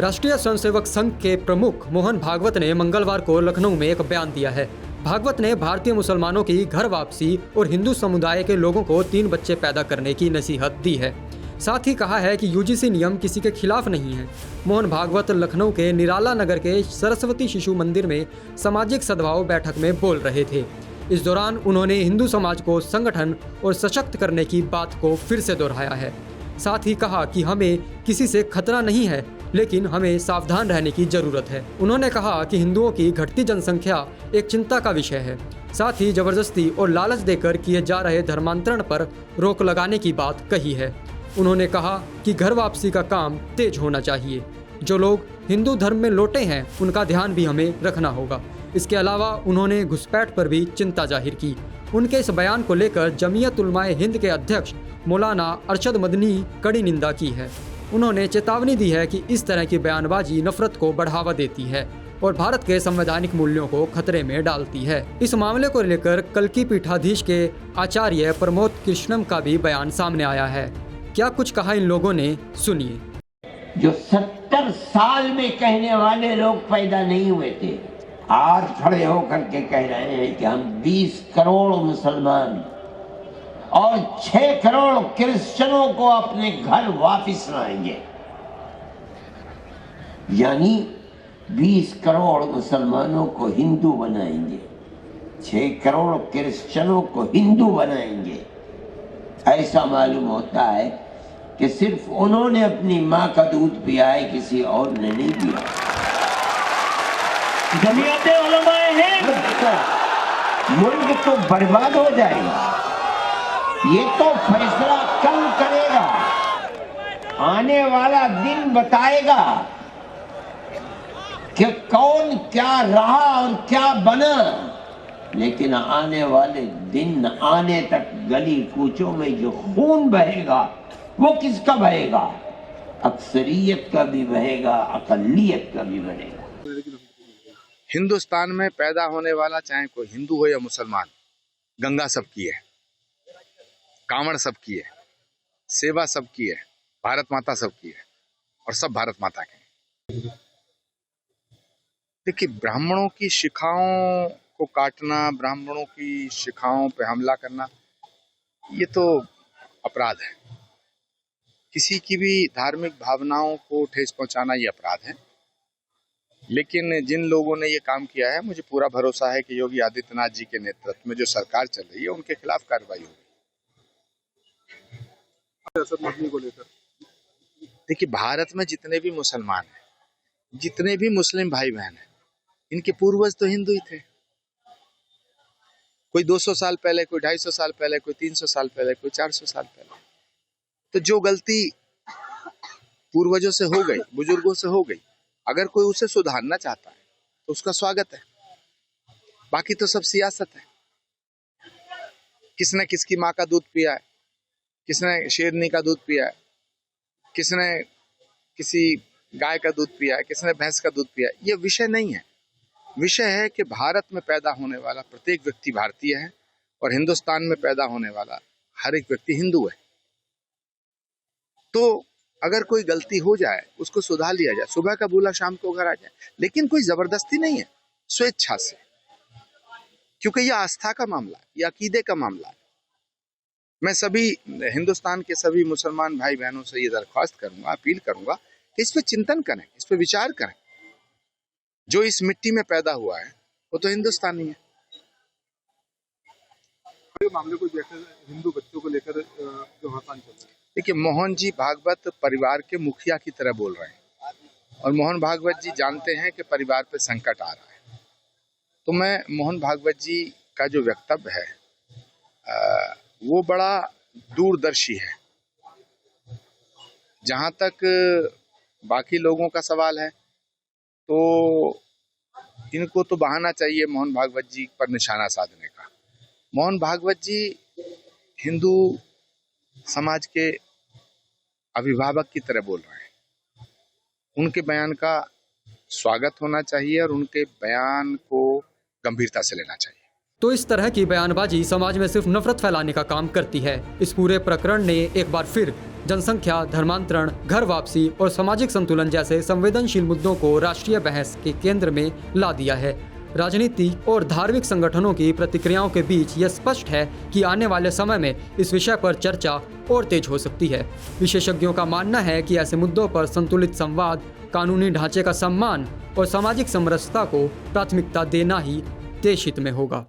राष्ट्रीय स्वयंसेवक संघ के प्रमुख मोहन भागवत ने मंगलवार को लखनऊ में एक बयान दिया है। भागवत ने भारतीय मुसलमानों की घर वापसी और हिंदू समुदाय के लोगों को 3 बच्चे पैदा करने की नसीहत दी है। साथ ही कहा है कि यूजीसी नियम किसी के खिलाफ नहीं है। मोहन भागवत लखनऊ के निराला नगर के सरस्वती शिशु मंदिर में सामाजिक सद्भाव बैठक में बोल रहे थे। इस दौरान उन्होंने हिंदू समाज को संगठन और सशक्त करने की बात को फिर से दोहराया है। साथ ही कहा कि हमें किसी से खतरा नहीं है, लेकिन हमें सावधान रहने की जरूरत है। उन्होंने कहा कि हिंदुओं की घटती जनसंख्या एक चिंता का विषय है। साथ ही जबरदस्ती और लालच देकर किए जा रहे धर्मांतरण पर रोक लगाने की बात कही है। उन्होंने कहा कि घर वापसी का काम तेज होना चाहिए। जो लोग हिंदू धर्म में लौटे हैं उनका ध्यान भी हमें रखना होगा। इसके अलावा उन्होंने घुसपैठ पर भी चिंता जाहिर की। उनके इस बयान को लेकर जमीयत उलमाए हिंद के अध्यक्ष मौलाना अरशद मदनी कड़ी निंदा की है। उन्होंने चेतावनी दी है कि इस तरह की बयानबाजी नफरत को बढ़ावा देती है और भारत के संवैधानिक मूल्यों को खतरे में डालती है। इस मामले को लेकर कल्की पीठाधीश के आचार्य प्रमोद कृष्णम का भी बयान सामने आया है। क्या कुछ कहा इन लोगों ने, सुनिए। जो 70 साल में कहने वाले लोग पैदा नहीं हुए थे, आज खड़े होकर के कह रहे हैं कि हम 20 करोड़ मुसलमान और 6 करोड़ क्रिश्चियनों को अपने घर वापस लाएंगे। यानी 20 करोड़ मुसलमानों को हिंदू बनाएंगे, 6 करोड़ क्रिश्चियनों को हिंदू बनाएंगे। ऐसा मालूम होता है कि सिर्फ उन्होंने अपनी माँ का दूध पिया है, किसी और ने नहीं पिया। जमीयत उलमाए हिंद, मुल्क तो बर्बाद हो जाएगा। ये तो फैसला कल करेगा, आने वाला दिन बताएगा कि कौन क्या रहा और क्या बना। लेकिन आने वाले दिन आने तक गली कूचों में जो खून बहेगा वो किसका बहेगा? अक्सरियत का भी बहेगा, अकलियत का भी बहेगा। हिंदुस्तान में पैदा होने वाला चाहे कोई हिंदू हो या मुसलमान, गंगा सबकी है, कांवड़ सबकी है, सेवा सबकी है, भारत माता सबकी है और सब भारत माता के। देखिए, ब्राह्मणों की शिखाओं को काटना, ब्राह्मणों की शिखाओं पे हमला करना, ये तो अपराध है। किसी की भी धार्मिक भावनाओं को ठेस पहुंचाना ये अपराध है। लेकिन जिन लोगों ने ये काम किया है, मुझे पूरा भरोसा है कि योगी आदित्यनाथ जी के नेतृत्व में जो सरकार चल रही है उनके खिलाफ कार्रवाई होगी। देखिए, भारत में जितने भी मुसलमान हैं, जितने भी मुस्लिम भाई बहन हैं, इनके पूर्वज तो हिंदू ही थे। कोई 200 साल पहले, कोई 250 साल पहले, कोई 300 साल पहले, कोई 400 साल पहले। तो जो गलती पूर्वजों से हो गई, बुजुर्गों से हो गई, अगर कोई उसे सुधारना चाहता है तो उसका स्वागत है। बाकी तो सब सियासत है। किसने किसकी माँ का दूध पिया है, किसने शेरनी का दूध पिया है, किसने किसी गाय का दूध पिया है, किसने भैंस का दूध पिया है, ये विषय नहीं है। विषय है कि भारत में पैदा होने वाला प्रत्येक व्यक्ति भारतीय है और हिंदुस्तान में पैदा होने वाला हर एक व्यक्ति हिंदू है। तो अगर कोई गलती हो जाए उसको सुधार लिया जाए, सुबह का भूला शाम को घर आ जाए, लेकिन कोई जबरदस्ती नहीं है, स्वेच्छा से। क्योंकि यह आस्था का मामला है, यह अकीदे का मामला है। मैं सभी हिंदुस्तान के सभी मुसलमान भाई बहनों से ये दरख्वास्त करूंगा, अपील करूंगा कि इस पे चिंतन करें, इस पे विचार करें। जो इस मिट्टी में पैदा हुआ है वो तो हिंदुस्तानी है। मामले को जैसे हिंदू बच्चों को लेकर जो हड़ताल चल रही है, देखिए, मोहन जी भागवत परिवार के मुखिया की तरह बोल रहे हैं और मोहन भागवत जी जानते हैं कि परिवार पे संकट आ रहा है। तो मैं मोहन भागवत जी का जो वक्तव्य है वो बड़ा दूरदर्शी है। जहां तक बाकी लोगों का सवाल है तो इनको तो बहाना चाहिए मोहन भागवत जी पर निशाना साधने का। मोहन भागवत जी हिंदू समाज के अभिभावक की तरह बोल रहे हैं। उनके बयान का स्वागत होना चाहिए और उनके बयान को गंभीरता से लेना चाहिए। तो इस तरह की बयानबाजी समाज में सिर्फ नफरत फैलाने का काम करती है। इस पूरे प्रकरण ने एक बार फिर जनसंख्या, धर्मांतरण, घर वापसी और सामाजिक संतुलन जैसे संवेदनशील मुद्दों को राष्ट्रीय बहस के केंद्र में ला दिया है। राजनीति और धार्मिक संगठनों की प्रतिक्रियाओं के बीच यह स्पष्ट है कि आने वाले समय में इस विषय पर चर्चा और तेज हो सकती है। विशेषज्ञों का मानना है कि ऐसे मुद्दों पर संतुलित संवाद, कानूनी ढांचे का सम्मान और सामाजिक समरसता को प्राथमिकता देना ही देश हित में होगा।